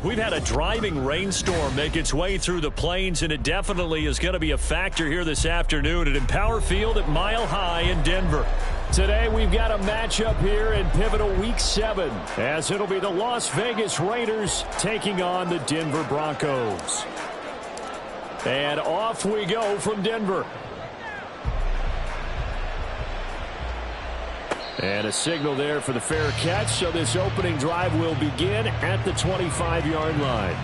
We've had a driving rainstorm make its way through the plains, and it definitely is going to be a factor here this afternoon at Empower Field at Mile High in Denver. Today we've got a matchup here in pivotal Week 7, as it'll be the Las Vegas Raiders taking on the Denver Broncos. And off we go from Denver. And a signal there for the fair catch, so this opening drive will begin at the 25-yard line.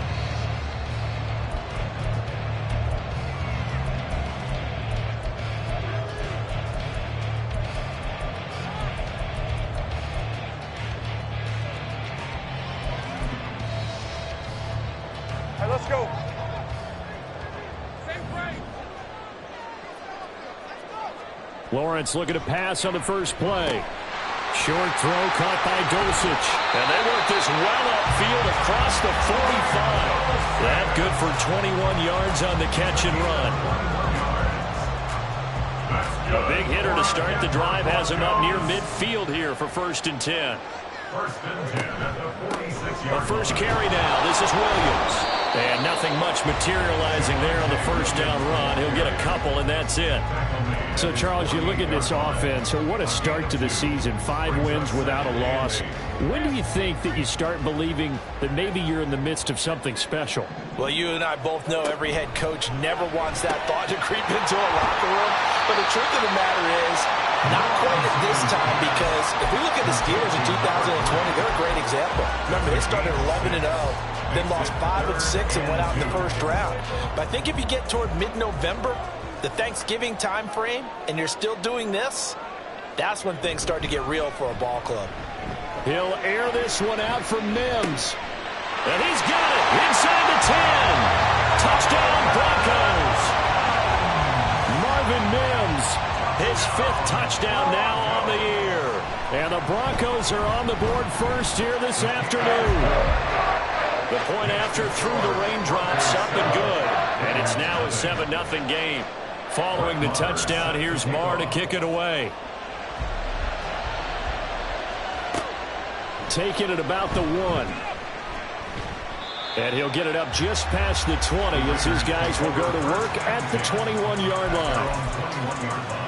All right, let's go. Lawrence looking to pass on the first play. Short throw caught by Dulcich. And they work this well upfield across the 45. That good for 21 yards on the catch and run. A big hitter to start the drive has him up near midfield here for 1st and 10. A first carry now. This is Williams. And nothing much materializing there on the first down run. He'll get a couple, and that's it. So, Charles, you look at this offense, what a start to the season. 5 wins without a loss. When do you think that you start believing that maybe you're in the midst of something special? Well, you and I both know every head coach never wants that thought to creep into a locker room. But the truth of the matter is, not quite at this time, because if we look at the Steelers in 2020, they're a great example. Remember, they started 11-0, then lost 5 of 6 and went out in the first round. But I think if you get toward mid-November, the Thanksgiving time frame, and you're still doing this, that's when things start to get real for a ball club. He'll air this one out for Mims. And he's got it inside the 10. Touchdown, Broncos. Marvin Mims, his 5th touchdown now on the year. And the Broncos are on the board first here this afternoon. The point after through the raindrops, up and good. And it's now a 7-0 game. Following the touchdown, here's Marr to kick it away. Taking it about the 1. And he'll get it up just past the 20 as his guys will go to work at the 21-yard line.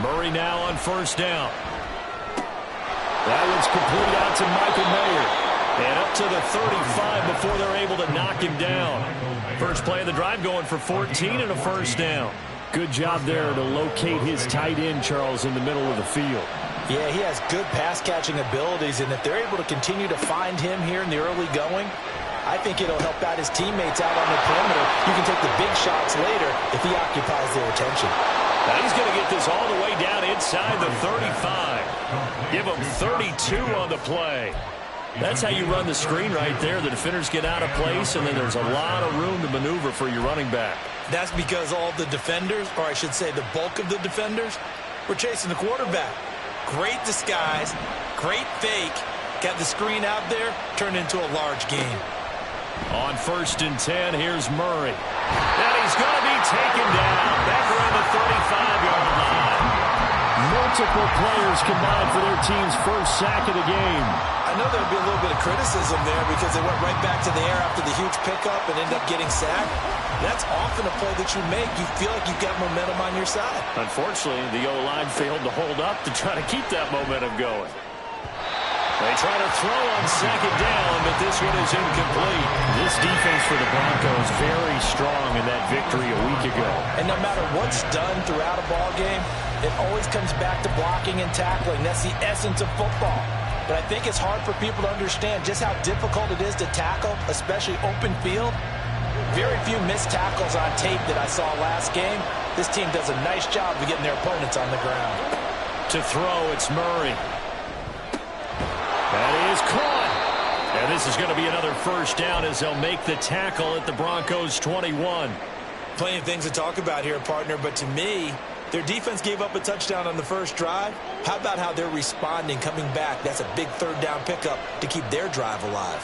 Murray now on first down. That one's complete out to Michael Mayer. And up to the 35 before they're able to knock him down. First play of the drive going for 14 and a first down. Good job there to locate his tight end, Charles, in the middle of the field. Yeah, he has good pass-catching abilities, and if they're able to continue to find him here in the early going, I think it'll help out his teammates out on the perimeter. You can take the big shots later if he occupies their attention. Now he's going to get this all the way down inside the 35. Give him 32 on the play. That's how you run the screen right there. The defenders get out of place, and then there's a lot of room to maneuver for your running back. That's because all the defenders, or I should say the bulk of the defenders, were chasing the quarterback. Great disguise, great fake. Got the screen out there, turned into a large gain. On 1st and 10, here's Murray. And he's going to be taken down back around the 35-yard line. Multiple players combined for their team's first sack of the game. I know there'll be a little bit of criticism there because they went right back to the air after the huge pickup and ended up getting sacked. That's often a play that you make. You feel like you've got momentum on your side. Unfortunately, the O-line failed to hold up to try to keep that momentum going. They try to throw on second down, but this one is incomplete. This defense for the Broncos very strong in that victory a week ago. And no matter what's done throughout a ball game, it always comes back to blocking and tackling. That's the essence of football. But I think it's hard for people to understand just how difficult it is to tackle, especially open field, very few missed tackles on tape that I saw last game. This team does a nice job of getting their opponents on the ground. To throw, it's Murray. That is caught. And this is going to be another first down as they'll make the tackle at the Broncos' 21. Plenty of things to talk about here, partner, but to me, their defense gave up a touchdown on the first drive. How about how they're responding, coming back? That's a big third down pickup to keep their drive alive.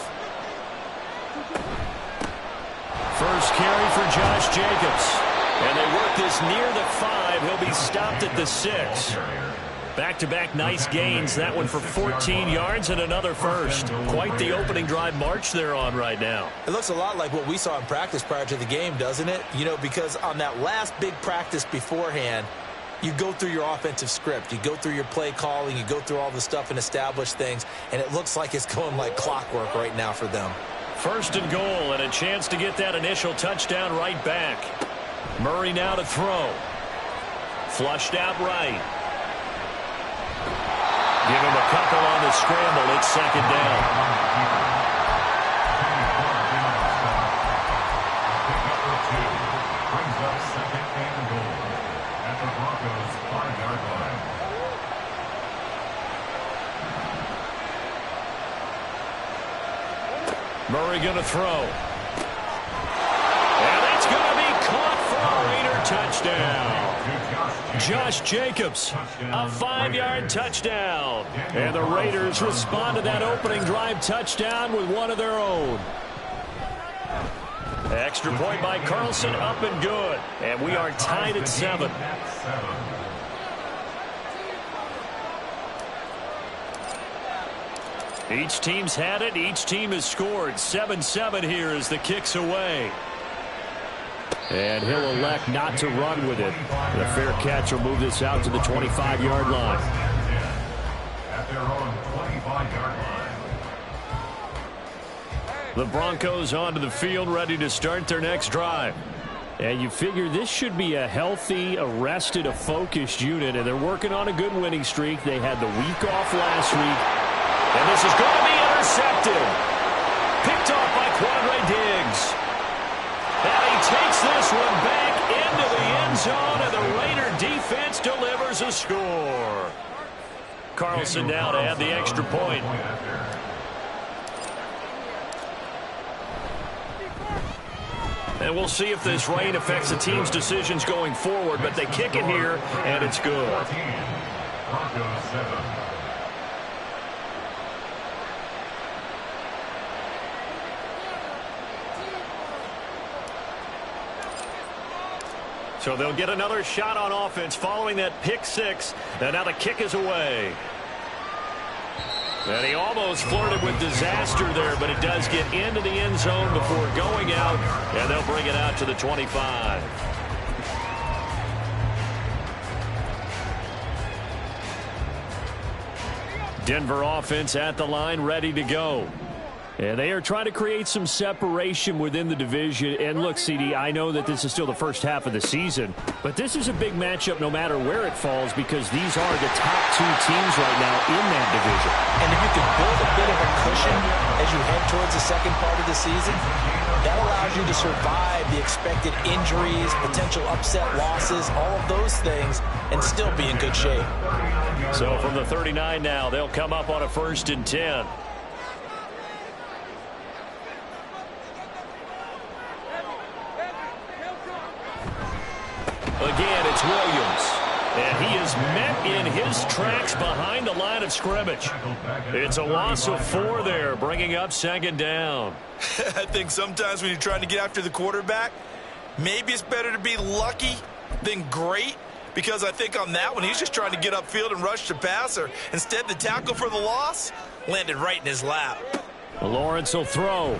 First carry for Josh Jacobs. And they work this near the 5. He'll be stopped at the 6. Back-to-back nice gains. That one for 14 yards and another first. Quite the opening drive march they're on right now. It looks a lot like what we saw in practice prior to the game, doesn't it? You know, because on that last big practice beforehand, you go through your offensive script. You go through your play calling. You go through all the stuff and establish things. And it looks like it's going like clockwork right now for them. First and goal and a chance to get that initial touchdown right back. Murray now to throw. Flushed out right. Give him a couple on the scramble. It's second down. Brings up second and goal at the Broncos' 5-yard line. Murray going to throw. And that's going to be caught for a Raider touchdown. Josh Jacobs, a 5-yard touchdown. And the Raiders respond to that opening drive touchdown with one of their own. Extra point by Carlson, up and good. And we are tied at 7. Each team's had it. Each team has scored. 7-7 here as the kick's away. And he'll elect not to run with it. The fair catch will move this out to the 25-yard line. At their own 25-yard line. The Broncos onto the field, ready to start their next drive. And you figure this should be a healthy, a rested, a focused unit, and they're working on a good winning streak. They had the week off last week. And this is going to be intercepted. Picked off by Quandre Diggs. And he takes this one back into the end zone, and the Raider defense delivers a score. Carlson now to add the extra point. And we'll see if this rain affects the team's decisions going forward, but they kick it here, and it's good. Broncos 7. So they'll get another shot on offense following that pick 6. And now the kick is away. And he almost flirted with disaster there, but it does get into the end zone before going out. And they'll bring it out to the 25. Denver offense at the line, ready to go. And they are trying to create some separation within the division. And look, CD, I know that this is still the first half of the season, but this is a big matchup no matter where it falls because these are the top 2 teams right now in that division. And if you can build a bit of a cushion as you head towards the second part of the season, that allows you to survive the expected injuries, potential upset losses, all of those things, and still be in good shape. So from the 39 now, they'll come up on a 1st and 10. Again, it's Williams. And he is met in his tracks behind the line of scrimmage. It's a loss of 4 there, bringing up second down. I think sometimes when you're trying to get after the quarterback, maybe it's better to be lucky than great. Because I think on that one, he's just trying to get upfield and rush the passer. Instead, the tackle for the loss landed right in his lap. Lawrence will throw.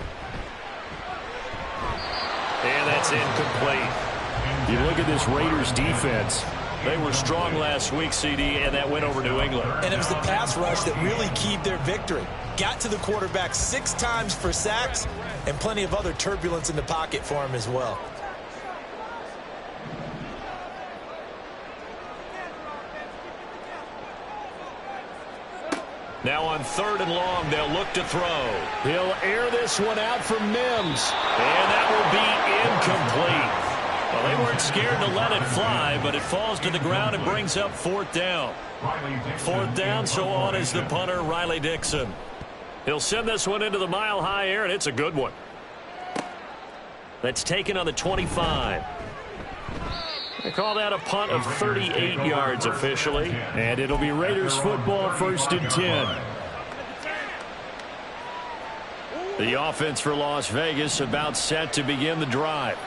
And that's incomplete. You look at this Raiders defense. They were strong last week, CD, and that went over New England. And it was the pass rush that really keyed their victory. Got to the quarterback 6 times for sacks and plenty of other turbulence in the pocket for him as well. Now on 3rd and long, they'll look to throw. He'll air this one out for Mims. And that will be Well, they weren't scared to let it fly, but it falls to the ground and brings up fourth down. Fourth down, so on is the punter, Riley Dixon. He'll send this one into the mile-high air, and it's a good one. That's taken on the 25. They call that a punt of 38 yards officially, and it'll be Raiders football, 1st and 10. The offense for Las Vegas about set to begin the drive.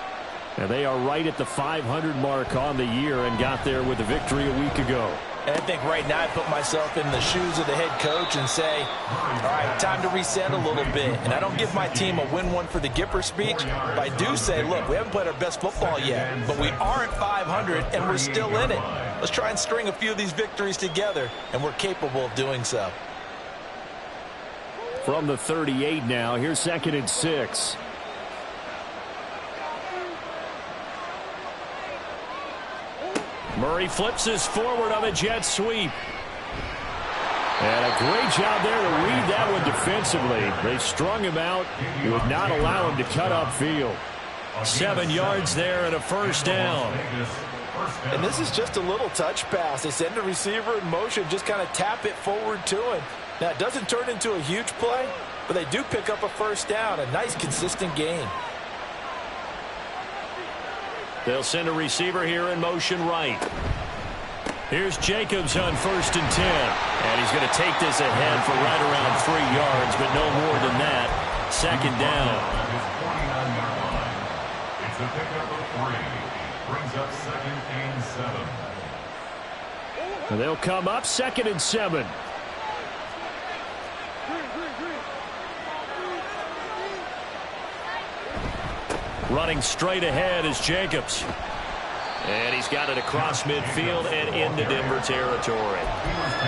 And they are right at the 500 mark on the year and got there with a victory a week ago. And I think right now I put myself in the shoes of the head coach and say, all right, time to reset a little bit. And I don't give my team a win one for the Gipper speech, but I do say, look, we haven't played our best football yet, but we are at 500 and we're still in it. Let's try and string a few of these victories together, and we're capable of doing so. From the 38 now, here's 2nd and 6. Murray flips this forward on a jet sweep. And a great job there to read that one defensively. They strung him out. He would not allow him to cut upfield. 7 yards there and a 1st down. And this is just a little touch pass. They send the receiver in motion, just kind of tap it forward to him. Now, it doesn't turn into a huge play, but they do pick up a 1st down. A nice, consistent gain. They'll send a receiver here in motion right. Here's Jacobs on 1st and 10. And he's going to take this ahead for right around 3 yards, but no more than that. 2nd down. It's a pickup of 3. Brings up 2nd and 7. And they'll come up 2nd and 7. Running straight ahead is Jacobs. And he's got it across midfield and into Denver territory.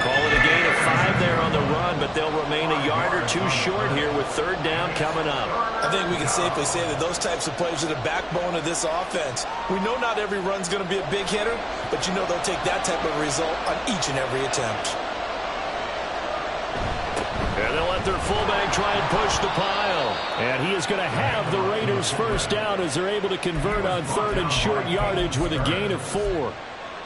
Call it a gain of 5 there on the run, but they'll remain a yard or 2 short here with 3rd down coming up. I think we can safely say that those types of plays are the backbone of this offense. We know not every run's going to be a big hitter, but you know they'll take that type of result on each and every attempt. And they'll let their fullback try and push the pile. And he is going to have the Raiders 1st down as they're able to convert on 3rd and short yardage with a gain of 4.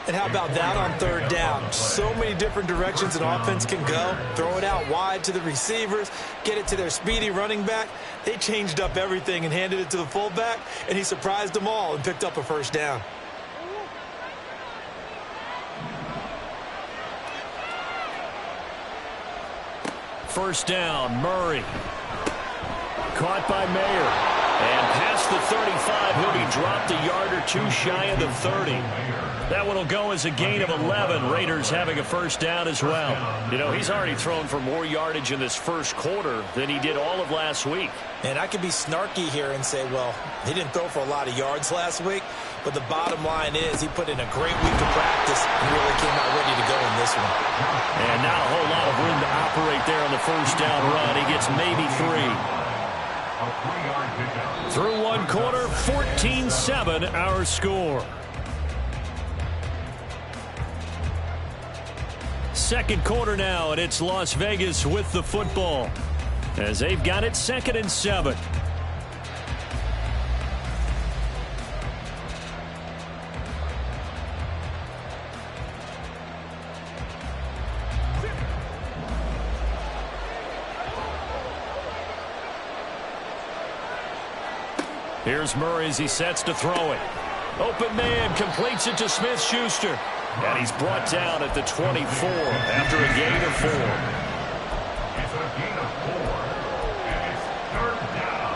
And how about that on 3rd down? So many different directions an offense can go. Throw it out wide to the receivers, get it to their speedy running back. They changed up everything and handed it to the fullback, and he surprised them all and picked up a 1st down. First down, Murray. Caught by Mayer. And past the 35, he'll be dropped a yard or 2 shy of the 30. That one will go as a gain of 11. Raiders having a 1st down as well. You know, he's already thrown for more yardage in this 1st quarter than he did all of last week. And I could be snarky here and say, well, he didn't throw for a lot of yards last week, but the bottom line is he put in a great week of practice and really came out ready to go in this one. And not a whole lot of room to operate there on the 1st down run. He gets maybe 3. Through 1 quarter, 14-7 our score. 2nd quarter now, and it's Las Vegas with the football as they've got it 2nd and 7. Here's Murray as he sets to throw it. Open man, completes it to Smith-Schuster. And he's brought down at the 24 after a gain of 4. It's a gain of 4, and it's 3rd down.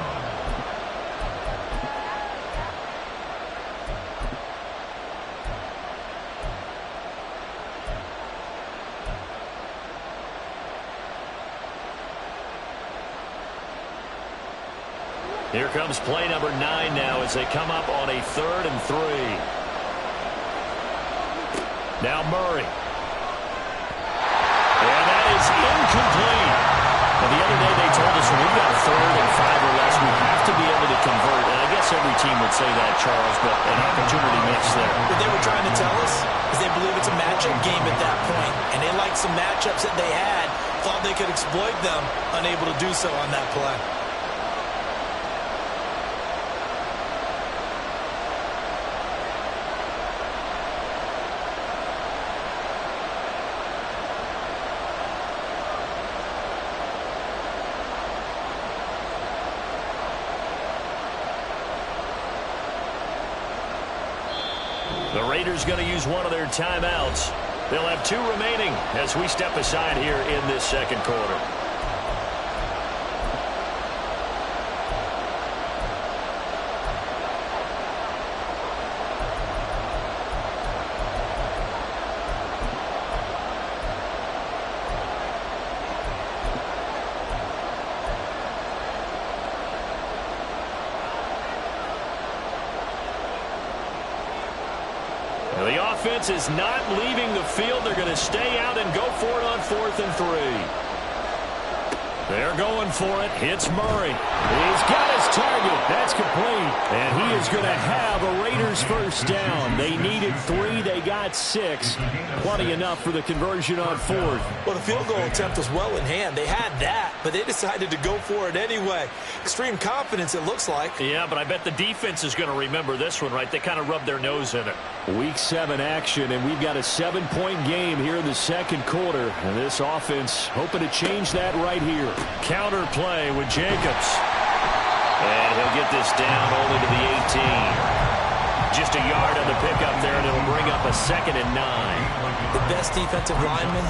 Here comes play number 9 now as they come up on a 3rd and 3. Now Murray. And that is incomplete. Well, the other day they told us when we've got 3rd and 5 or less, we have to be able to convert. And I guess every team would say that, Charles, but an opportunity missed there. What they were trying to tell us is they believe it's a matchup game at that point, and they liked some matchups that they had, thought they could exploit them, unable to do so on that play. The Raiders going to use one of their timeouts. They'll have 2 remaining as we step aside here in this second quarter. The offense is not leaving the field. They're going to stay out and go for it on 4th and 3. They're going for it. Hits Murray. He's got his target. That's complete. And he is going to have a Raiders first down. They needed 3. They got 6. Plenty enough for the conversion on 4th. Well, the field goal attempt was well in hand. They had that, but they decided to go for it anyway. Extreme confidence, it looks like. Yeah, but I bet the defense is going to remember this one, right? They kind of rubbed their nose in it. Week 7 action, and we've got a 7-point game here in the second quarter. And this offense hoping to change that right here. Counter play with Jacobs. And he'll get this down only to the 18. Just a yard on the pickup there, and it'll bring up a 2nd and 9. The best defensive linemen,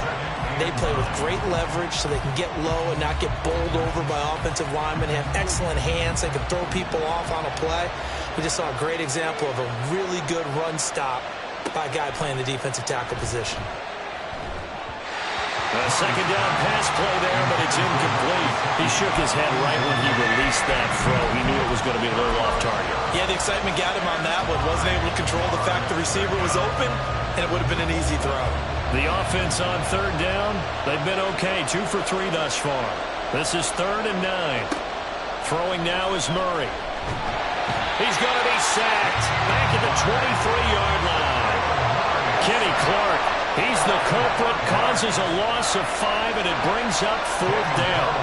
they play with great leverage so they can get low and not get bowled over by offensive linemen. They have excellent hands. They can throw people off on a play. We just saw a great example of a really good run stop by a guy playing the defensive tackle position. A second down pass play there, but it's incomplete. He shook his head right when he released that throw. He knew it was going to be a little off target. Yeah, the excitement got him on that one. Wasn't able to control the fact the receiver was open, and it would have been an easy throw. The offense on 3rd down, they've been okay. 2 for 3 thus far. This is 3rd and 9. Throwing now is Murray. He's going to be sacked back at the 23-yard line. Kenny Clark, he's the culprit, causes a loss of 5, and it brings up 4th down.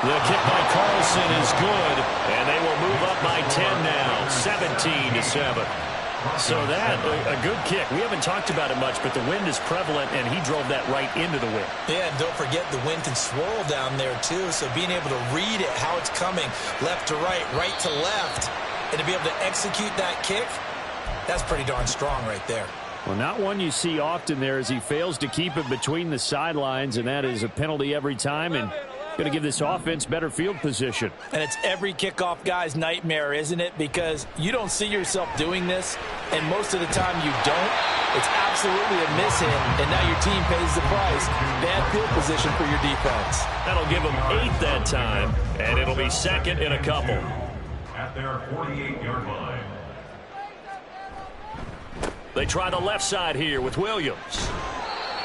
The kick by Carlson is good, and they will move up by 10 now, 17-7. So that, a good kick. We haven't talked about it much, but the wind is prevalent, and he drove that right into the wind. Yeah, and don't forget the wind can swirl down there, too. So being able to read it, how it's coming, left to right to left, and to be able to execute that kick, that's pretty darn strong right there. Well, not one you see often there as he fails to keep it between the sidelines, and that is a penalty every time, and going to give this offense better field position. And it's every kickoff guy's nightmare, isn't it? Because you don't see yourself doing this, and most of the time you don't. It's absolutely a miss-hit, and now your team pays the price. Bad field position for your defense. That'll give them 8 that time, and it'll be 2nd and a couple. At their 48-yard line. They try the left side here with Williams.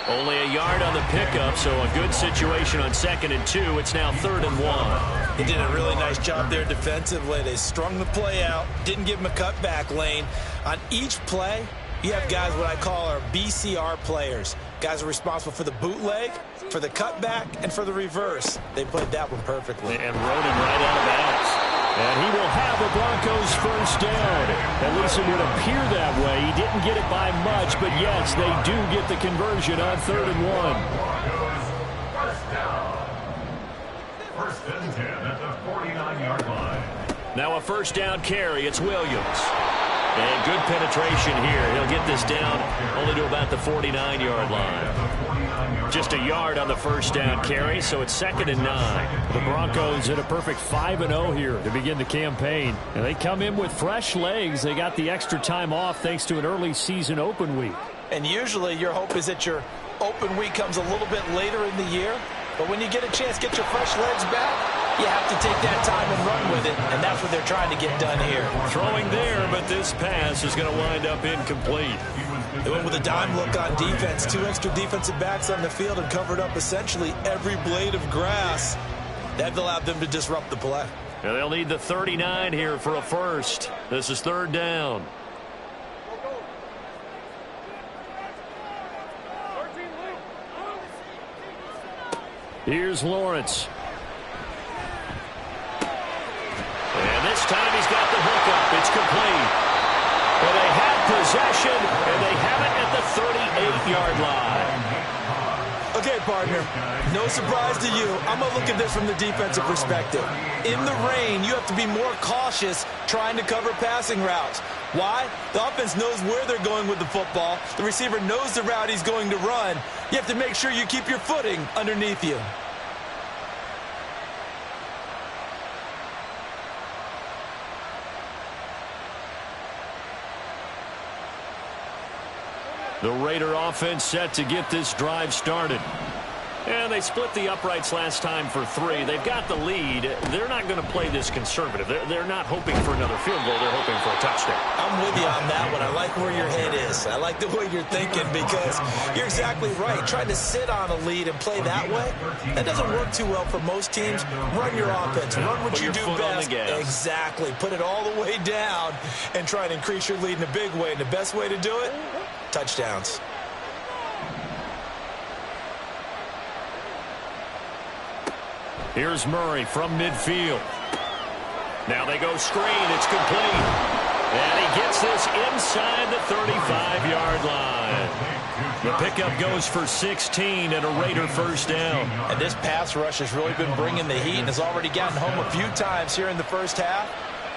Only a yard on the pickup, so a good situation on 2nd and 2. It's now 3rd and 1. They did a really nice job there defensively. They strung the play out, didn't give him a cutback lane. On each play, you have guys what I call our BCR players. Guys are responsible for the bootleg, for the cutback, and for the reverse. They played that one perfectly. And rode him right out of bounds. And he will have the Broncos first down. At least it would appear that way. He didn't get it by much, but yes, they do get the conversion on 3rd and 1. First down. 1st and 10 at the 49-yard line. Now a first down carry. It's Williams. And good penetration here. He'll get this down only to about the 49-yard line. Just a yard on the first down carry, so it's 2nd and 9. The Broncos hit a perfect 5-0 here to begin the campaign. And they come in with fresh legs. They got the extra time off thanks to an early season open week. And usually your hope is that your open week comes a little bit later in the year. But when you get a chance to get your fresh legs back, you have to take that time and run with it, and that's what they're trying to get done here. Throwing there, but this pass is going to wind up incomplete. They went with a dime look on defense. 2 extra defensive backs on the field and covered up essentially every blade of grass. That allowed them to disrupt the play. And they'll need the 39 here for a first. This is 3rd down. Here's Lawrence. And this time he's got the hookup. It's complete. Well, they have possession, and they have it at the 38-yard line. A Okay, partner, no surprise to you. I'm going to look at this from the defensive perspective. In the rain, you have to be more cautious trying to cover passing routes. Why? The offense knows where they're going with the football. The receiver knows the route he's going to run. You have to make sure you keep your footing underneath you. The Raider offense set to get this drive started. And they split the uprights last time for 3. They've got the lead. They're not going to play this conservative. They're not hoping for another field goal. They're hoping for a touchdown. I'm with you on that one. I like where your head is. I like the way you're thinking because you're exactly right. Trying to sit on a lead and play that way, that doesn't work too well for most teams. Run your offense. Run what you do best. Exactly. Put it all the way down and try and increase your lead in a big way. And the best way to do it, touchdowns. Here's Murray from midfield. Now they go screen. It's complete. And he gets this inside the 35-yard line. The pickup goes for 16 and a Raider first down. And this pass rush has really been bringing the heat and has already gotten home a few times here in the first half.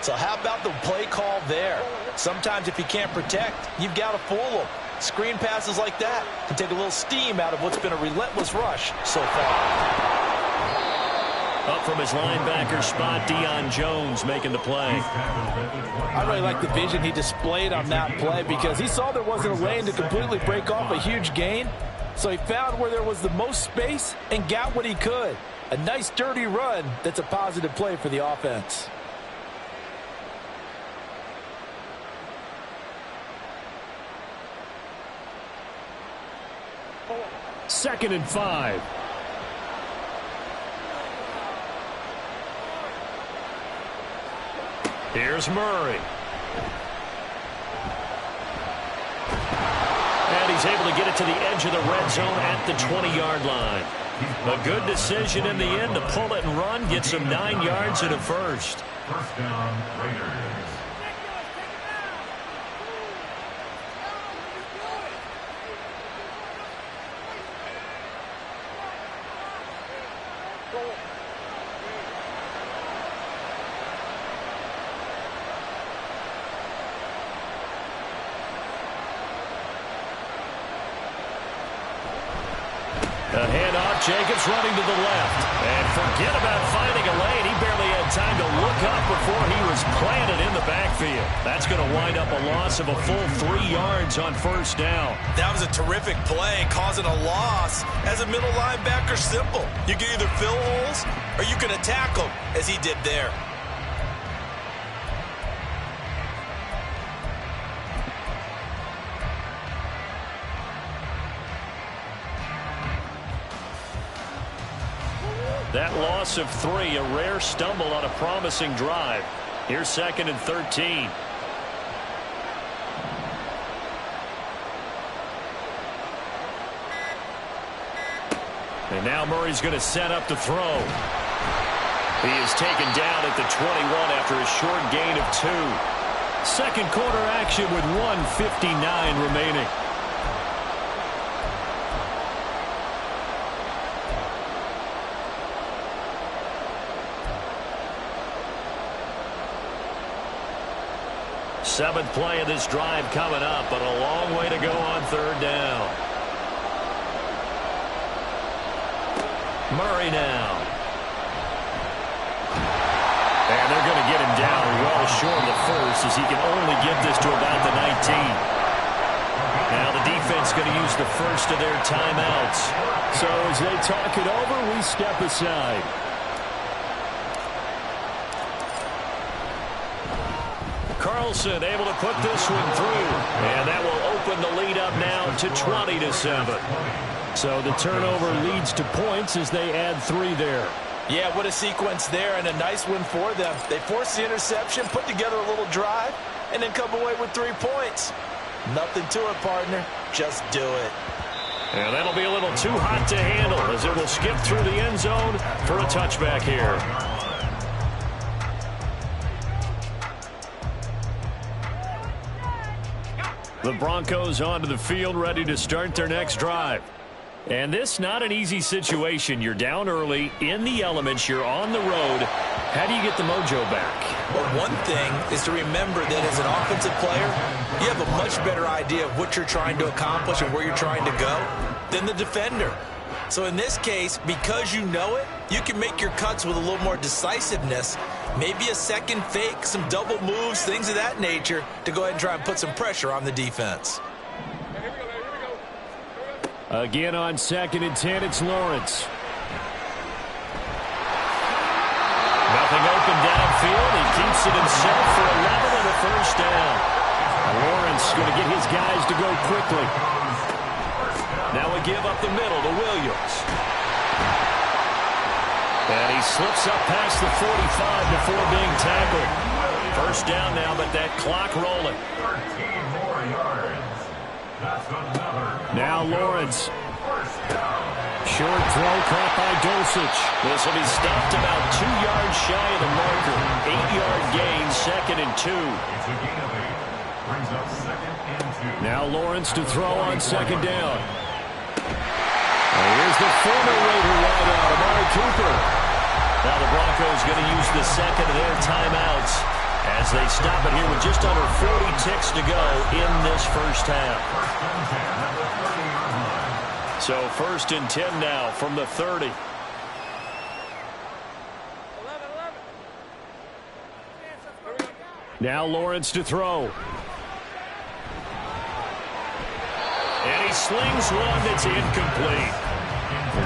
So how about the play call there? Sometimes if you can't protect, you've got to fool them. Screen passes like that can take a little steam out of what's been a relentless rush so far. Up from his linebacker spot, Deion Jones making the play. I really like the vision he displayed on that play because he saw there wasn't a lane to completely break off a huge gain. So he found where there was the most space and got what he could. A nice dirty run that's a positive play for the offense. Second and 5. Here's Murray. And he's able to get it to the edge of the red zone at the 20-yard line. A good decision in the end to pull it and run, get some 9 yards and a first. First down, Raiders. A handoff, Jacobs running to the left. And forget about finding a lane. He barely had time to look up before he was planted in the backfield. That's going to wind up a loss of a full 3 yards on first down. That was a terrific play, causing a loss. As a middle linebacker, simple. You can either fill holes or you can attack them, as he did there. That loss of 3, a rare stumble on a promising drive. Here's second and 13. And now Murray's going to set up to throw. He is taken down at the 21 after a short gain of 2. Second quarter action with 1:59 remaining. Seventh play of this drive coming up, but a long way to go on third down. Murray now. And they're going to get him down well short of the first as he can only get this to about the 19. Now the defense going to use the first of their timeouts. So as they talk it over, we step aside. Carlson able to put this one through. And that will open the lead up now to 20-7. So the turnover leads to points as they add 3 there. Yeah, what a sequence there and a nice win for them. They forced the interception, put together a little drive, and then come away with 3 points. Nothing to it, partner. Just do it. And that'll be a little too hot to handle as it will skip through the end zone for a touchback here. The Broncos onto the field ready to start their next drive. And this not an easy situation. You're down early, in the elements, you're on the road. How do you get the mojo back? Well, one thing is to remember that as an offensive player, you have a much better idea of what you're trying to accomplish and where you're trying to go than the defender. So in this case, because you know it, you can make your cuts with a little more decisiveness, maybe a second fake, some double moves, things of that nature, to go ahead and try and put some pressure on the defense. Again on 2nd and 10, it's Lawrence. Nothing open downfield. He keeps it himself for 11 and a first down. Lawrence going to get his guys to go quickly. Now we give up the middle to Williams. And he slips up past the 45 before being tackled. First down now, but that clock rolling. 13 more yards. That's another. Now Lawrence. Short throw caught by Dulcich. This will be stopped about 2 yards shy of the marker. 8-yard gain, 2nd and 2. It's a gain of 8. Brings up 2nd and 2. Now Lawrence to throw on 2nd down. Here's the former Raider wideout, Amari Cooper. Now the Broncos going to use the second of their timeouts as they stop it here with just under 40 ticks to go in this first half. So 1st and 10 now from the 30. Now Lawrence to throw. And he slings one that's incomplete.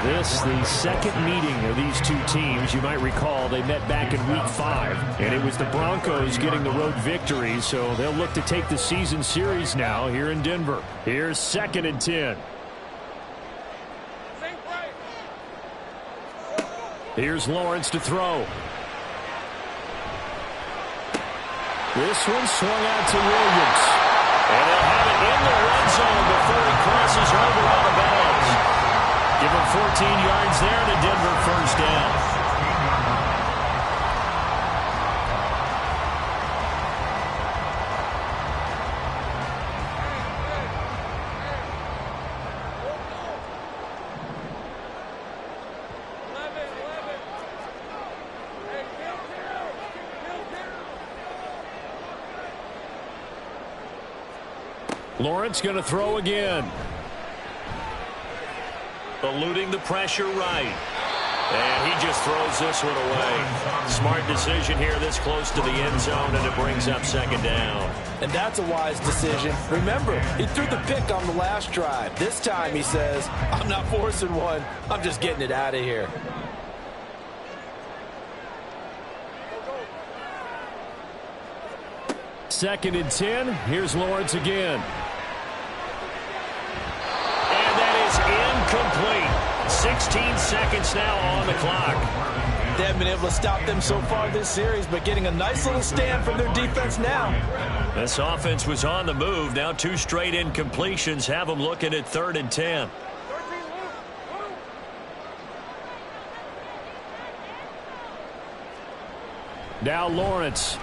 This, the second meeting of these two teams. You might recall they met back in Week 5, and it was the Broncos getting the road victory, so they'll look to take the season series now here in Denver. Here's 2nd and 10. Here's Lawrence to throw. This one swung out to Williams. And they'll have it in the red zone before he crosses over on the bounds. Give him 14 yards there to Denver first down. Lawrence going to throw again. Eluding the pressure right. And he just throws this one away. Smart decision here this close to the end zone, and it brings up 2nd down. And that's a wise decision. Remember, he threw the pick on the last drive. This time he says, I'm not forcing one. I'm just getting it out of here. Second and 10. Here's Lawrence again. Incomplete. 16 seconds now on the clock. They haven't been able to stop them so far this series, but getting a nice little stand from their defense now. This offense was on the move. Now 2 straight incompletions have them looking at 3rd and 10. Now Lawrence.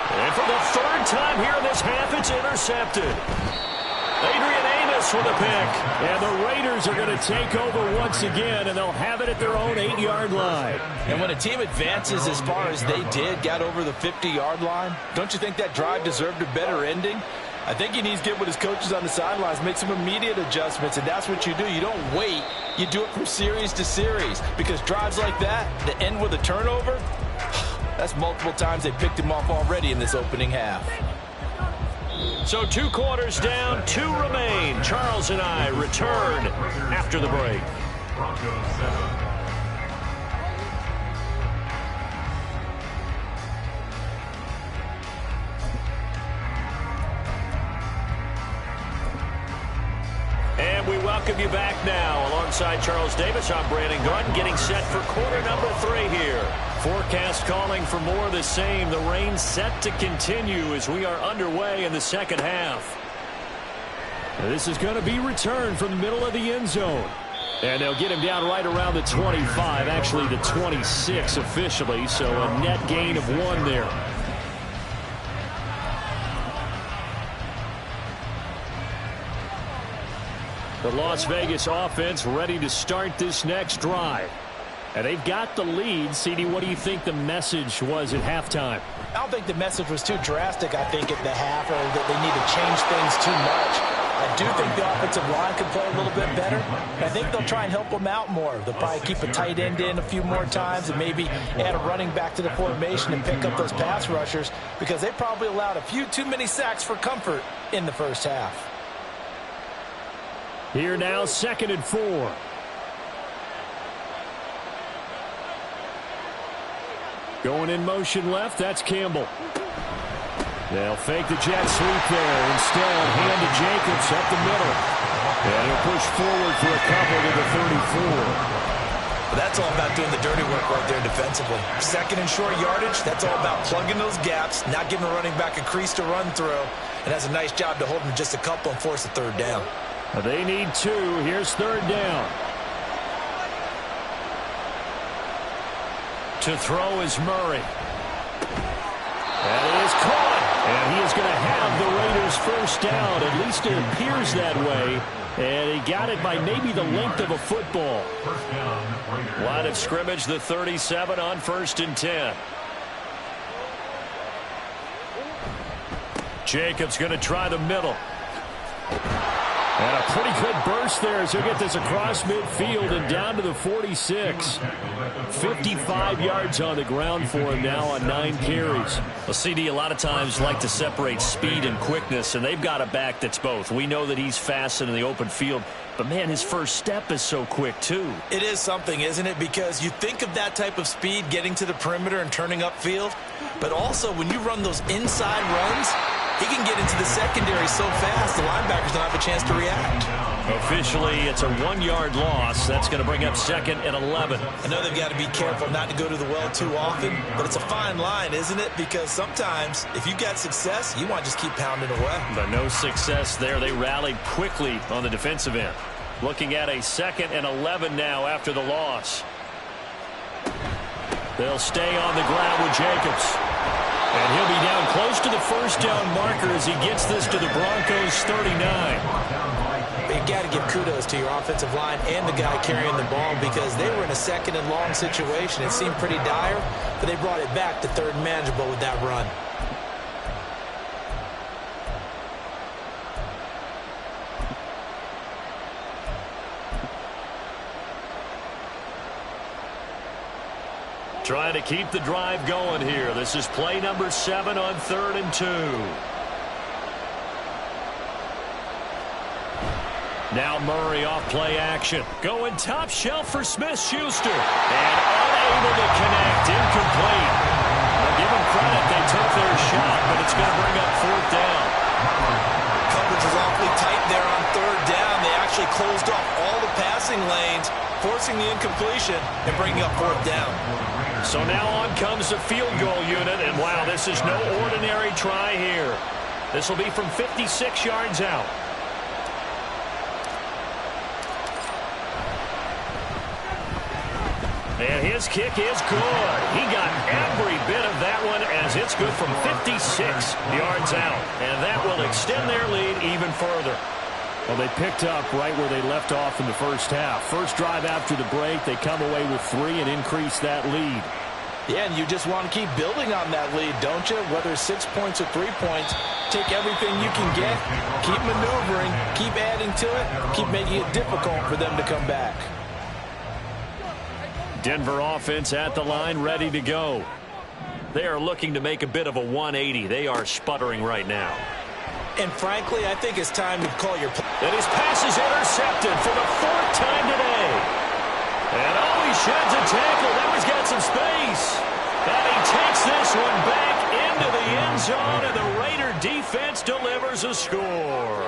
And for the 3rd time here in this half, it's intercepted. Adrian Amos with a pick. And the Raiders are going to take over once again, and they'll have it at their own 8-yard line. And when a team advances as far as they did, got over the 50-yard line, don't you think that drive deserved a better ending? I think he needs to get with his coaches on the sidelines, make some immediate adjustments, and that's what you do. You don't wait. You do it from series to series, because drives like that end with a turnover, that's multiple times they picked him off already in this opening half. So 2 quarters down, 2 remain. Charles and I return after the break. Broncos 7. And we welcome you back now. Alongside Charles Davis, I'm Brandon Garden, getting set for quarter number 3 here. Forecast calling for more of the same. The rain set to continue as we are underway in the second half. This is going to be returned from the middle of the end zone. And they'll get him down right around the 25, actually the 26 officially, so a net gain of 1 there. The Las Vegas offense ready to start this next drive. And they've got the lead. CD, what do you think the message was at halftime? I don't think the message was too drastic, I think, at the half, or that they need to change things too much. I do think the offensive line could play a little bit better. I think they'll try and help them out more. They'll probably keep a tight end in a few more times and maybe add a running back to the formation and pick up those pass rushers, because they probably allowed a few too many sacks for comfort in the first half. Here now, 2nd and 4. Going in motion left, that's Campbell. They'll fake the jet sweep there. Instead, hand to Jacobs up the middle. And he'll push forward for a couple to the 34. But that's all about doing the dirty work right there defensively. 2nd and short yardage, that's all about plugging those gaps, not giving the running back a crease to run through, and has a nice job to hold him just a couple and force a 3rd down. They need 2. Here's 3rd down. To throw is Murray. That is caught. And he is going to have the Raiders' first down. At least it appears that way. And he got it by maybe the length of a football. Line of scrimmage, the 37 on 1st and 10. Jacobs going to try the middle. And a pretty good burst there as he'll get this across midfield and down to the 46. 55 yards on the ground for him now on 9 carries. Well, CD, a lot of times like to separate speed and quickness, and they've got a back that's both. We know that he's fast in the open field, but, man, his first step is so quick, too. It is something, isn't it? Because you think of that type of speed getting to the perimeter and turning upfield, but also when you run those inside runs, he can get into the secondary so fast the linebackers don't have a chance to react. Officially, it's a 1-yard loss. That's going to bring up 2nd and 11. I know they've got to be careful not to go to the well too often, but it's a fine line, isn't it? Because sometimes if you got success, you want to just keep pounding away. But no success there. They rallied quickly on the defensive end. Looking at a 2nd and 11 now after the loss. They'll stay on the ground with Jacobs. And he'll be down close to the first down marker as he gets this to the Broncos' 39. You got to give kudos to your offensive line and the guy carrying the ball, because they were in a 2nd and long situation. It seemed pretty dire, but they brought it back to 3rd and manageable with that run. Trying to keep the drive going here. This is play number 7 on 3rd and 2. Now Murray off play action. Going top shelf for Smith-Schuster. And unable to connect. Incomplete. I'll give them credit. They took their shot, but it's going to bring up 4th down. Coverage was awfully tight there on 3rd down. They actually closed off all the passing lanes, forcing the incompletion and bringing up 4th down. So now on comes the field goal unit, and wow, this is no ordinary try here. This will be from 56 yards out. And his kick is good. He got every bit of that one as it's good from 56 yards out. And that will extend their lead even further. Well, they picked up right where they left off in the first half. First drive after the break, they come away with 3 and increase that lead. Yeah, and you just want to keep building on that lead, don't you? Whether it's 6 points or 3 points, take everything you can get, keep maneuvering, keep adding to it, keep making it difficult for them to come back. Denver offense at the line, ready to go. They are looking to make a bit of a 180. They are sputtering right now. And frankly, I think it's time to call your play. And his pass is intercepted for the 4th time today. And oh, he sheds a tackle. That one's got some space. And he takes this one back into the end zone, and the Raider defense delivers a score.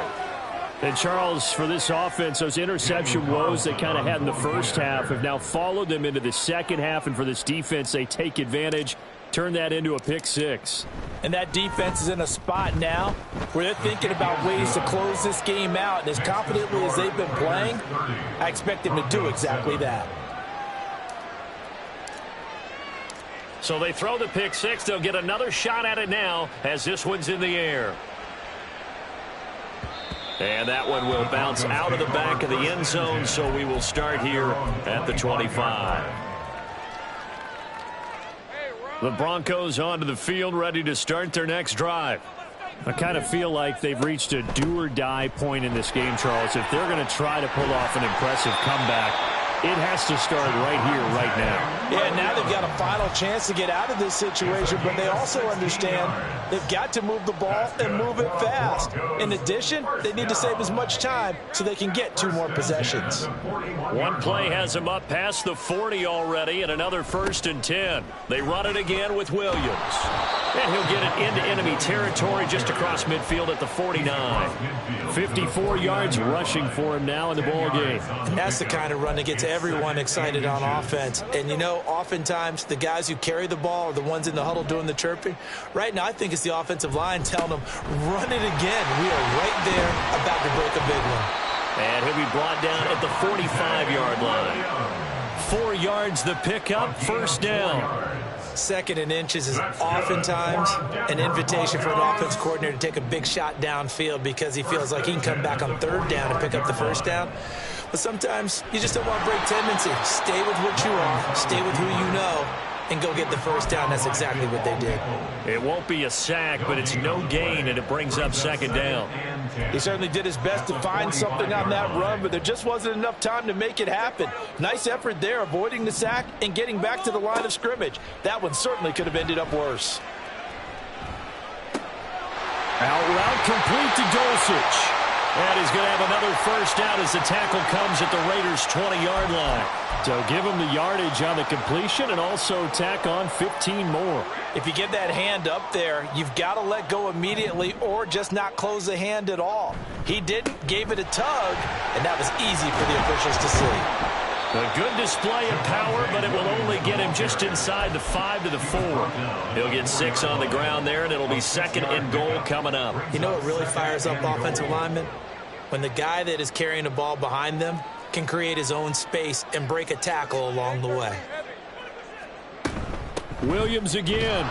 And Charles, for this offense, those interception woes they kind of had in the first half have now followed them into the second half, and for this defense, they take advantage, turn that into a pick 6. And that defense is in a spot now where they're thinking about ways to close this game out. And as confidently as they've been playing, I expect them to do exactly that. So they throw the pick 6. They'll get another shot at it now as this one's in the air. And that one will bounce out of the back of the end zone, so we will start here at the 25. The Broncos onto the field, ready to start their next drive. I kind of feel like they've reached a do-or-die point in this game, Charles. If they're going to try to pull off an impressive comeback, it has to start right here, right now. Yeah, now they've got a final chance to get out of this situation, but they also understand they've got to move the ball and move it fast. In addition, they need to save as much time so they can get 2 more possessions. One play has him up past the 40 already, and another 1st and 10. They run it again with Williams. And he'll get it into enemy territory just across midfield at the 49. 54 yards rushing for him now in the ball game. And that's the kind of run that gets everyone excited on offense. And, you know, oftentimes the guys who carry the ball are the ones in the huddle doing the chirping. Right now, I think it's the offensive line telling them, run it again. We are right there about to break a big one. And he'll be brought down at the 45-yard line. 4 yards the pickup, 1st down. 2nd and inches is oftentimes an invitation for an offense coordinator to take a big shot downfield because he feels like he can come back on 3rd down and pick up the 1st down. But sometimes you just don't want to break tendency. Stay with what you are, stay with who you know, and go get the 1st down. That's exactly what they did. It won't be a sack, but it's no gain, and it brings up 2nd down. He certainly did his best to find something on that run, but there just wasn't enough time to make it happen. Nice effort there, avoiding the sack and getting back to the line of scrimmage. That one certainly could have ended up worse. Out route complete to Dulcich. And he's going to have another 1st down as the tackle comes at the Raiders' 20-yard line. So give him the yardage on the completion and also tack on 15 more. If you get that hand up there, you've got to let go immediately or just not close the hand at all. He didn't, gave it a tug, and that was easy for the officials to see. A good display of power, but it will only get him just inside the 5 to the 4. He'll get 6 on the ground there, and it'll be 2nd and goal coming up. You know what really fires up offensive linemen? When the guy that is carrying the ball behind them can create his own space and break a tackle along the way. Williams again,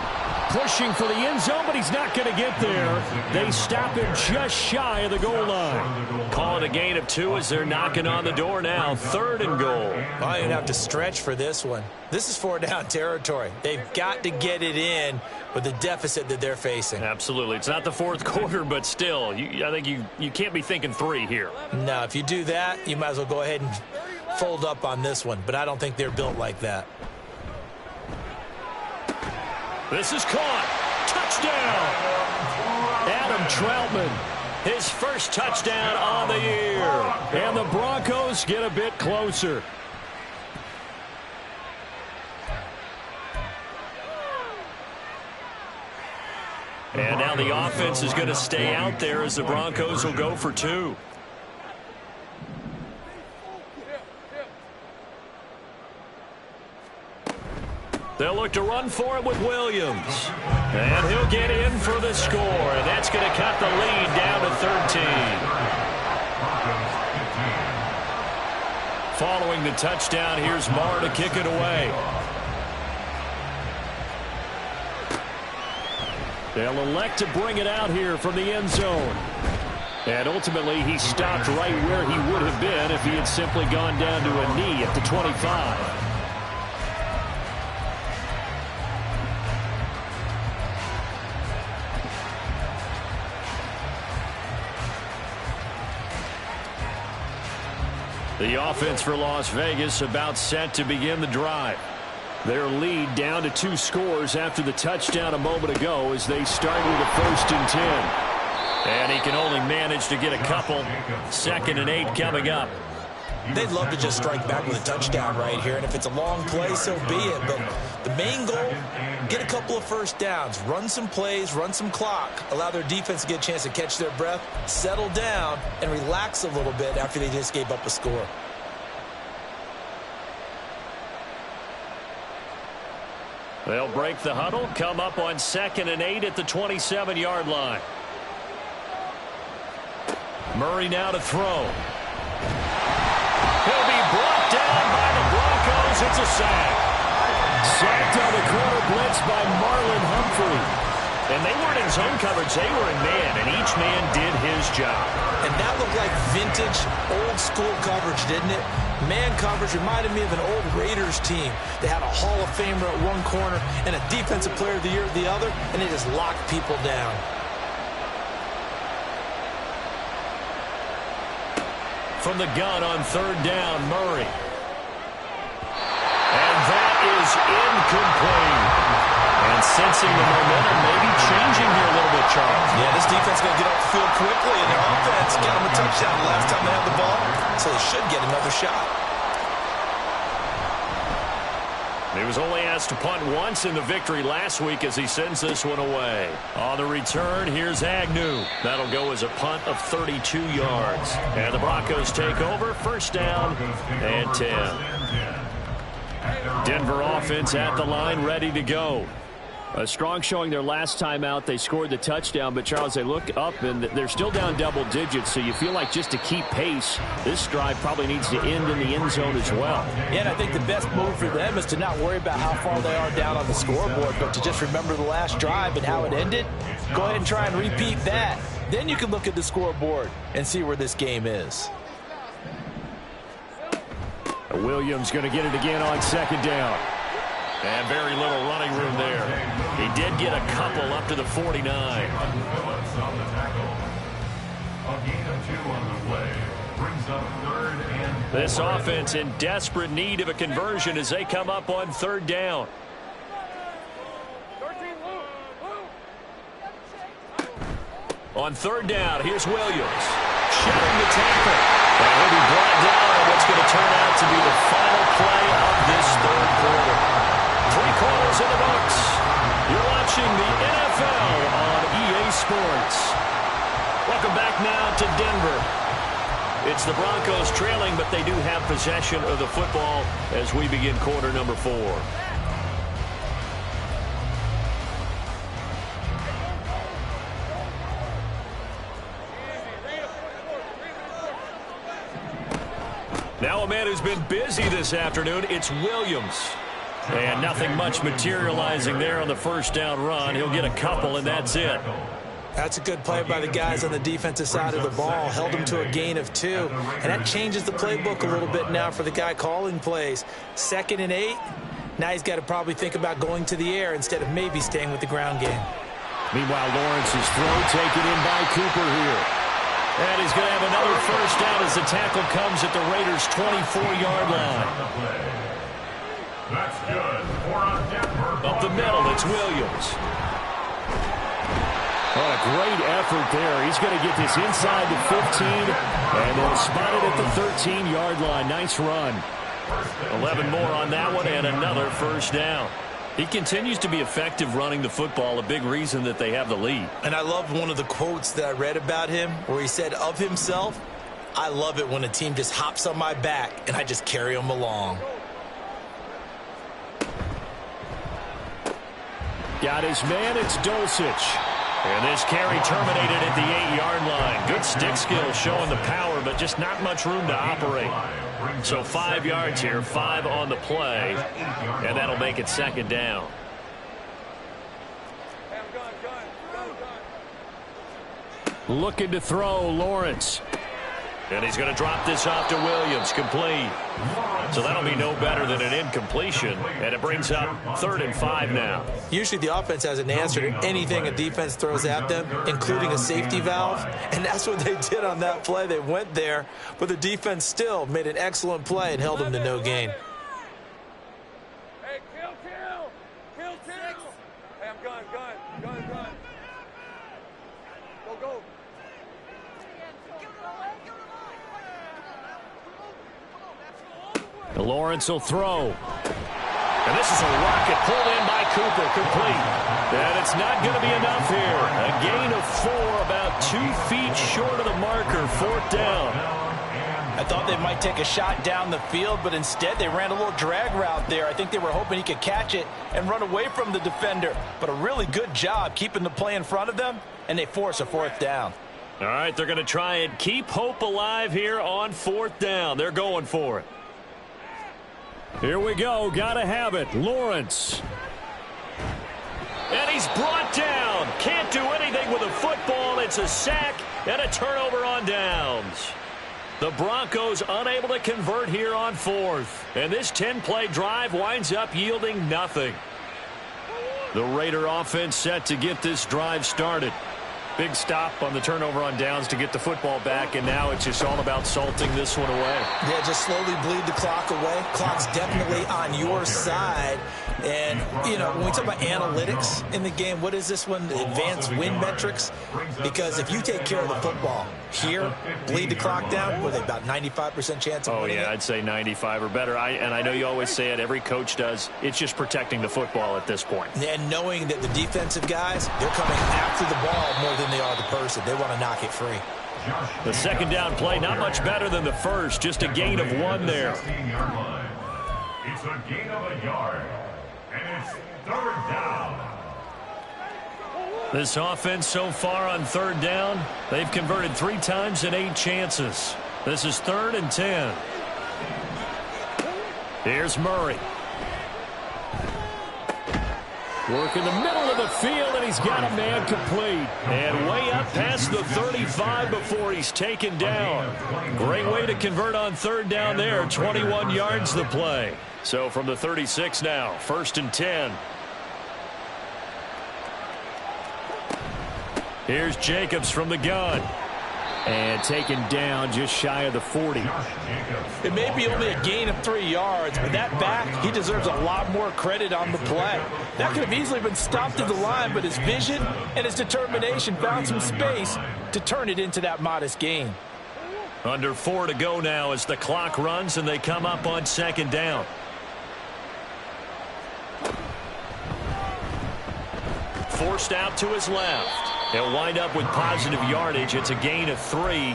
pushing for the end zone, but he's not going to get there. They stop him just shy of the goal line. Call it a gain of 2 as they're knocking on the door now. 3rd and goal. Well, you're going to have to stretch for this one. This is 4-down territory. They've got to get it in with the deficit that they're facing. Absolutely. It's not the 4th quarter, but still, I think you can't be thinking 3 here. No, if you do that, you might as well go ahead and fold up on this one, but I don't think they're built like that. This is caught. Touchdown. Adam Troutman, his 1st touchdown on the year. And the Broncos get a bit closer. And now the offense is going to stay out there as the Broncos will go for 2. They'll look to run for it with Williams. And he'll get in for the score. And that's going to cut the lead down to 13. Following the touchdown, here's Marr to kick it away. They'll elect to bring it out here from the end zone. And ultimately, he stopped right where he would have been if he had simply gone down to a knee at the 25. The offense for Las Vegas about set to begin the drive. Their lead down to 2 scores after the touchdown a moment ago as they start with a 1st and 10. And he can only manage to get a couple. 2nd and 8 coming up. They'd love to just strike back with a touchdown right here, and if it's a long play, so be it. But the main goal, get a couple of 1st downs, run some plays, run some clock, allow their defense to get a chance to catch their breath, settle down, and relax a little bit after they just gave up a score. They'll break the huddle, come up on 2nd and 8 at the 27-yard line. Murray now to throw. He'll be brought down by the Broncos. It's a sack. Sacked on the corner blitz by Marlon Humphrey. And they weren't in zone coverage. They were in man, and each man did his job. And that looked like vintage, old-school coverage, didn't it? Man coverage reminded me of an old Raiders team. They had a Hall of Famer at one corner and a Defensive Player of the Year at the other, and they just locked people down. From the gun on third down, Murray. And that is incomplete. And sensing the momentum, maybe changing here a little bit, Charles. Yeah, this defense is going to get off the field quickly, and their offense got them a touchdown the last time they had the ball, so they should get another shot. He was only asked to punt once in the victory last week as he sends this one away. On the return, here's Agnew. That'll go as a punt of 32 yards. And the Broncos take over, first down and 10. Denver offense at the line, ready to go. A strong showing their last time out. They scored the touchdown, but, Charles, they look up, and they're still down double digits, so you feel like just to keep pace, this drive probably needs to end in the end zone as well. Yeah, and I think the best move for them is to not worry about how far they are down on the scoreboard, but to just remember the last drive and how it ended. Go ahead and try and repeat that. Then you can look at the scoreboard and see where this game is. Williams going to get it again on second down. And very little running room there. He did get a couple up to the 49. This offense in desperate need of a conversion as they come up on third down. On third down, here's Williams. Shedding the tackle. And he'll be brought down on what's going to turn out to be the final play of this third quarter. 3 quarters in the books. You're watching the NFL on EA Sports. Welcome back now to Denver. It's the Broncos trailing, but they do have possession of the football as we begin quarter number 4. Now a man who's been busy this afternoon, it's Williams. And nothing much materializing there on the first down run. He'll get a couple, and that's it. That's a good play by the guys on the defensive side of the ball. Held them to a gain of 2. And that changes the playbook a little bit now for the guy calling plays. 2nd and 8. Now he's got to probably think about going to the air instead of maybe staying with the ground game. Meanwhile, Lawrence's throw taken in by Cooper here. And he's going to have another first down as the tackle comes at the Raiders' 24-yard line. That's good for a Denver. Up the middle, it's Williams. Oh, a great effort there. He's going to get this inside the 15, and they'll spot it at the 13-yard line. Nice run. 11 more on that one, and another first down. He continues to be effective running the football, a big reason that they have the lead. And I love one of the quotes that I read about him where he said of himself, "I love it when a team just hops on my back and I just carry them along." Got his man, it's Dulcich. And this carry terminated at the 8-yard line. Good stick skill showing the power, but just not much room to operate. So 5 yards here, 5 on the play, and that'll make it second down. Looking to throw, Lawrence. And he's going to drop this off to Williams, complete. So that'll be no better than an incompletion, and it brings up 3rd and 5 now. Usually the offense has an answer to anything a defense throws at them, including a safety valve, and that's what they did on that play. They went there, but the defense still made an excellent play and held them to no gain. Hey, kill. Hey, I'm gun. Go. Lawrence will throw. And this is a rocket pulled in by Cooper, complete. And it's not going to be enough here. A gain of 4, about 2 feet short of the marker, 4th down. I thought they might take a shot down the field, but instead they ran a little drag route there. I think they were hoping he could catch it and run away from the defender. But a really good job keeping the play in front of them, and they force a 4th down. All right, they're going to try and keep hope alive here on 4th down. They're going for it. Here we go. Got to have it. Lawrence. And he's brought down. down. Can't do anything with the football. It's a sack and a turnover on downs. The Broncos unable to convert here on fourth. And this 10-play drive winds up yielding nothing. The Raider offense set to get this drive started. Big stop on the turnover on downs to get the football back, and now it's just all about salting this one away. Yeah, just slowly bleed the clock away. Clock's definitely on your side. And, you know, when we talk about analytics in the game, what is this one? Advanced win metrics? Because if you take care of the football here, bleed the clock down, what are they, about 95% chance of winning it? I'd say 95 or better. And I know you always say it, every coach does. It's just protecting the football at this point. And knowing that the defensive guys, they're coming after the ball more than they are the person. They want to knock it free. The second down play, not much better than the first. Just a gain of 1 there. It's a gain of a yard. And it's third down. This offense so far on third down, they've converted 3 times in 8 chances. This is 3rd and 10. Here's Murray. Work in the middle of the field, and he's got a man complete. And way up past the 35 before he's taken down. Great way to convert on third down there. 21 yards the play. So from the 36 now, 1st and 10. Here's Jacobs from the gun. And taken down just shy of the 40. It may be only a gain of 3 yards, but that back, he deserves a lot more credit on the play. That could have easily been stopped at the line, but his vision and his determination found some space to turn it into that modest gain. Under 4 to go now as the clock runs and they come up on 2nd down. Forced out to his left. He'll wind up with positive yardage. It's a gain of 3,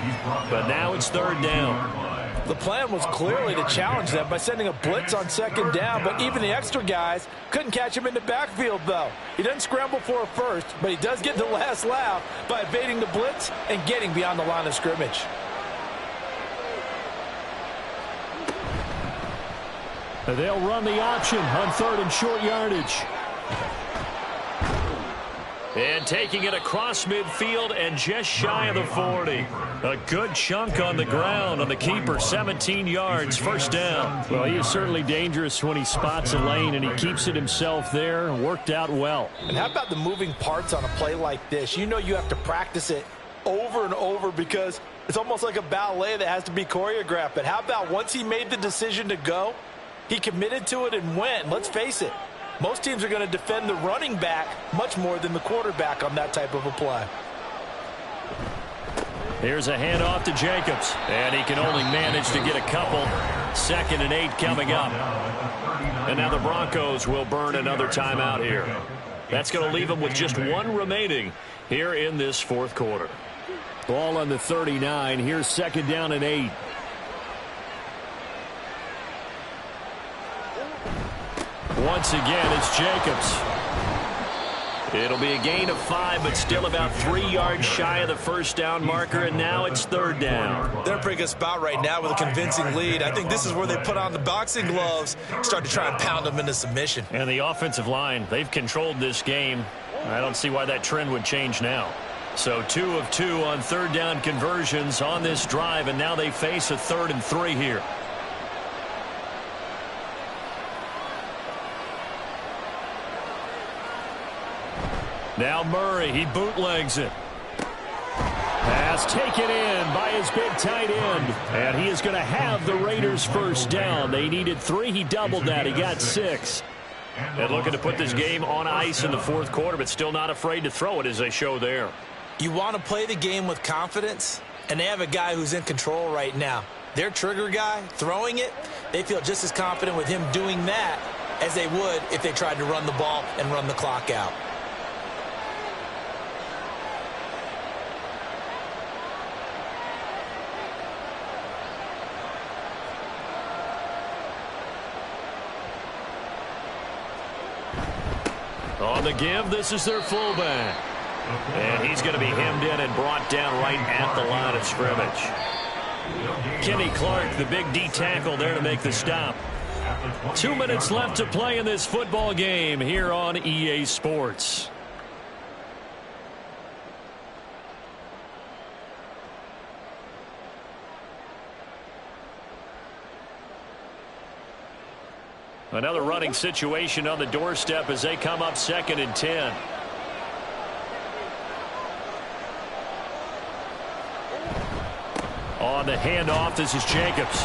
but now it's 3rd down. The plan was clearly to challenge them by sending a blitz on 2nd down, but even the extra guys couldn't catch him in the backfield, though. He doesn't scramble for a first, but he does get the last laugh by evading the blitz and getting beyond the line of scrimmage. They'll run the option on 3rd and short yardage. And taking it across midfield and just shy of the 40. A good chunk on the ground on the keeper, 17 yards, 1st down. Well, he is certainly dangerous when he spots a lane, and he keeps it himself there. Worked out well. And how about the moving parts on a play like this? You know you have to practice it over and over because it's almost like a ballet that has to be choreographed. But how about once he made the decision to go, he committed to it and went. Let's face it. Most teams are going to defend the running back much more than the quarterback on that type of a play. Here's a handoff to Jacobs, and he can only manage to get a couple. 2nd and 8 coming up. And now the Broncos will burn another timeout here. That's going to leave them with just 1 remaining here in this 4th quarter. Ball on the 39. Here's 2nd down and 8. Once again, it's Jacobs. It'll be a gain of 5, but still about 3 yards shy of the 1st down marker, and now it's 3rd down. They're in a pretty good spot right now with a convincing lead. I think this is where they put on the boxing gloves, start to try and pound them into submission. And the offensive line, they've controlled this game. I don't see why that trend would change now. So 2 of 2 on 3rd down conversions on this drive, and now they face a 3rd and 3 here. Now Murray, he bootlegs it. Pass taken in by his big tight end. And he is going to have the Raiders 1st down. They needed 3. He doubled that. He got 6. And looking to put this game on ice in the 4th quarter, but still not afraid to throw it as they show there. You want to play the game with confidence, and they have a guy who's in control right now. Their trigger guy, throwing it, they feel just as confident with him doing that as they would if they tried to run the ball and run the clock out. On the give, this is their fullback. And he's going to be hemmed in and brought down right at the line of scrimmage. Kenny Clark, the big D tackle there to make the stop. 2 minutes left to play in this football game here on EA Sports. Another running situation on the doorstep as they come up 2nd and 10. On the handoff, this is Jacobs.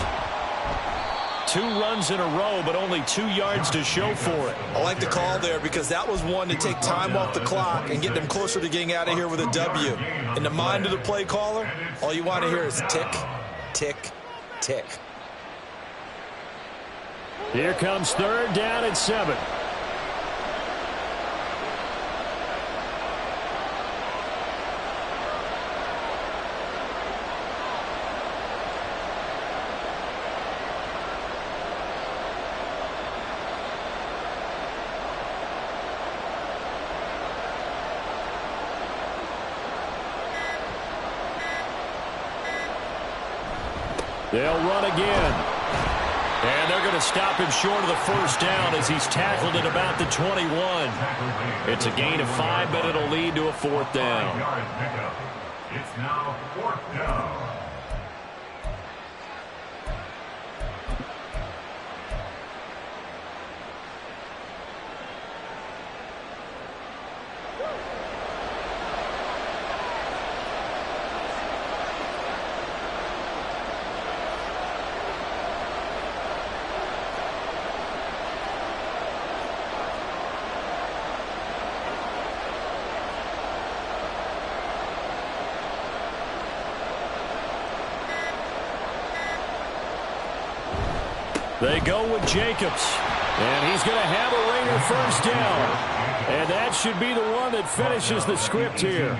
2 runs in a row, but only 2 yards to show for it. I like the call there because that was one to take time off the clock and get them closer to getting out of here with a W. In the mind of the play caller, all you want to hear is tick, tick, tick. Here comes 3rd down and 7. They'll run again. And they're going to stop him short of the 1st down as he's tackled at about the 21. It's a gain of 5, but it'll lead to a 4th down. It's now 4th down. They go with Jacobs, and he's going to have a Raider 1st down. And that should be the one that finishes the script here.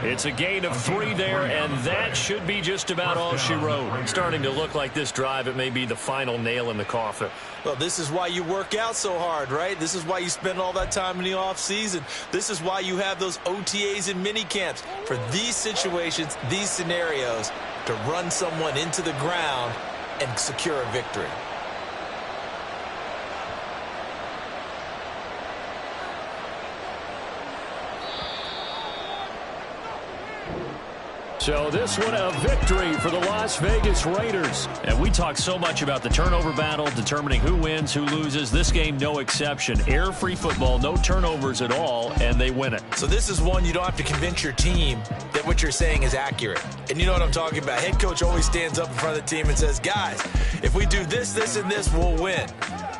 It's a gain of 3 there, and that should be just about all she wrote. It's starting to look like this drive, it may be the final nail in the coffin. Well, this is why you work out so hard, right? This is why you spend all that time in the offseason. This is why you have those OTAs and mini camps for these situations, these scenarios, to run someone into the ground and secure a victory. So this one a victory for the Las Vegas Raiders. And we talk so much about the turnover battle, determining who wins, who loses. This game, no exception. Error-free football, no turnovers at all, and they win it. So this is one you don't have to convince your team that what you're saying is accurate. And you know what I'm talking about. Head coach always stands up in front of the team and says, guys, if we do this, this, and this, we'll win.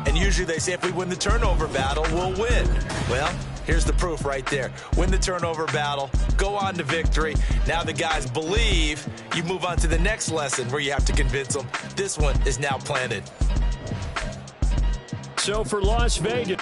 And usually they say if we win the turnover battle, we'll win. Well, here's the proof right there. Win the turnover battle, go on to victory. Now the guys believe. You move on to the next lesson where you have to convince them. This one is now planted. So for Las Vegas.